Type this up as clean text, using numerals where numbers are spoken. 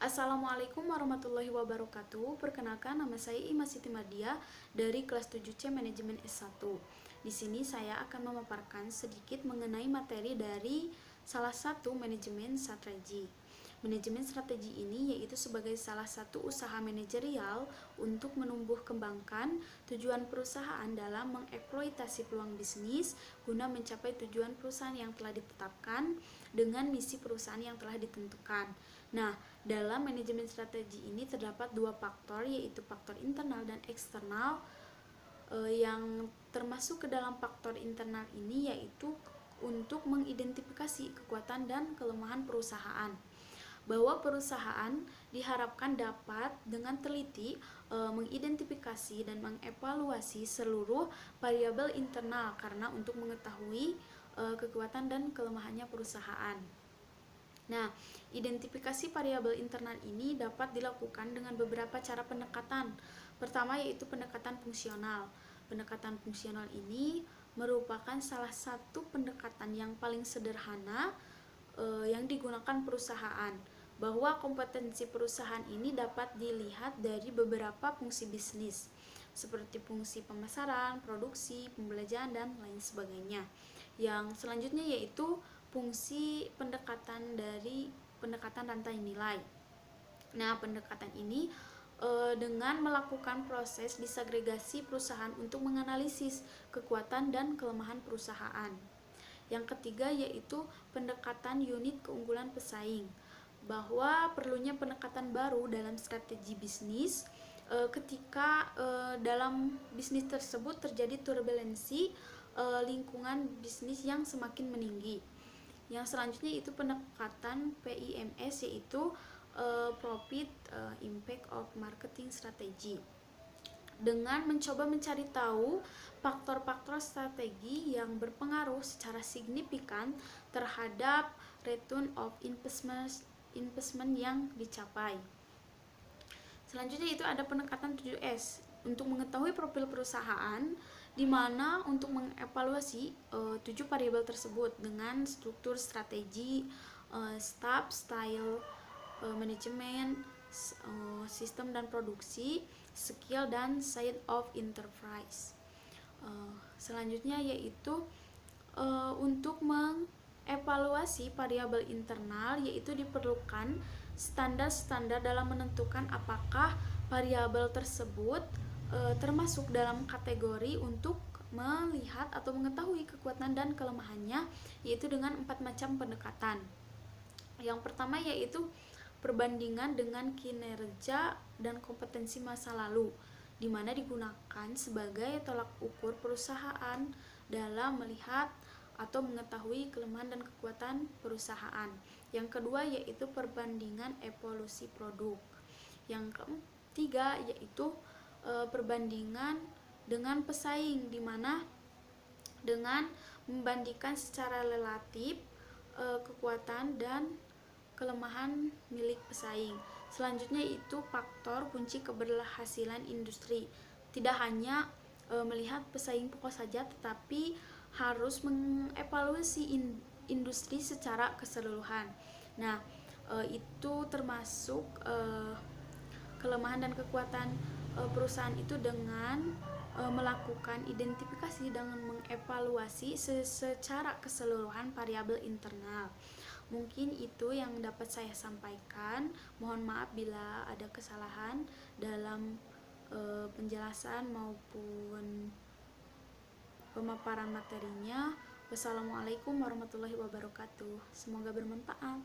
Assalamualaikum warahmatullahi wabarakatuh. Perkenalkan, nama saya Ima Siti Mardia dari kelas 7C Manajemen S1. Di sini saya akan memaparkan sedikit mengenai materi dari salah satu manajemen strategi. Manajemen strategi ini yaitu sebagai salah satu usaha manajerial untuk menumbuh kembangkan tujuan perusahaan dalam mengeksploitasi peluang bisnis guna mencapai tujuan perusahaan yang telah ditetapkan dengan misi perusahaan yang telah ditentukan. Nah, dalam manajemen strategi ini terdapat dua faktor, yaitu faktor internal dan eksternal. Yang termasuk ke dalam faktor internal ini yaitu untuk mengidentifikasi kekuatan dan kelemahan perusahaan, bahwa perusahaan diharapkan dapat dengan teliti mengidentifikasi dan mengevaluasi seluruh variabel internal karena untuk mengetahui kekuatan dan kelemahannya perusahaan. Nah, identifikasi variabel internal ini dapat dilakukan dengan beberapa cara pendekatan. Pertama yaitu pendekatan fungsional. Pendekatan fungsional ini merupakan salah satu pendekatan yang paling sederhana yang digunakan perusahaan, bahwa kompetensi perusahaan ini dapat dilihat dari beberapa fungsi bisnis seperti fungsi pemasaran, produksi, pembelajaran, dan lain sebagainya. Yang selanjutnya yaitu fungsi pendekatan dari pendekatan rantai nilai. Nah, pendekatan ini dengan melakukan proses disagregasi perusahaan untuk menganalisis kekuatan dan kelemahan perusahaan. Yang ketiga yaitu pendekatan unit keunggulan pesaing, bahwa perlunya pendekatan baru dalam strategi bisnis ketika dalam bisnis tersebut terjadi turbulensi lingkungan bisnis yang semakin meninggi. Yang selanjutnya itu pendekatan PIMS, yaitu Profit Impact of Marketing Strategy, dengan mencoba mencari tahu faktor-faktor strategi yang berpengaruh secara signifikan terhadap return of investment yang dicapai. Selanjutnya itu ada pendekatan 7S untuk mengetahui profil perusahaan, di mana untuk mengevaluasi 7 variabel tersebut dengan struktur strategi, staff, style, manajemen, sistem dan produksi, skill, dan side of enterprise. Selanjutnya yaitu untuk mengevaluasi variabel internal, yaitu diperlukan standar-standar dalam menentukan apakah variabel tersebut termasuk dalam kategori untuk melihat atau mengetahui kekuatan dan kelemahannya, yaitu dengan 4 macam pendekatan. Yang pertama yaitu perbandingan dengan kinerja dan kompetensi masa lalu, di mana digunakan sebagai tolak ukur perusahaan dalam melihat atau mengetahui kelemahan dan kekuatan perusahaan. Yang kedua yaitu perbandingan evolusi produk. Yang ketiga yaitu perbandingan dengan pesaing, di mana dengan membandingkan secara relatif kekuatan dan kelemahan milik pesaing. Selanjutnya itu faktor kunci keberhasilan industri. Tidak hanya melihat pesaing pokok saja, tetapi harus mengevaluasi industri secara keseluruhan. Nah, itu termasuk kelemahan dan kekuatan perusahaan itu dengan melakukan identifikasi dengan mengevaluasi secara keseluruhan variabel internal. Mungkin itu yang dapat saya sampaikan. Mohon maaf bila ada kesalahan dalam penjelasan maupun pemaparan materinya. Wassalamualaikum warahmatullahi wabarakatuh. Semoga bermanfaat.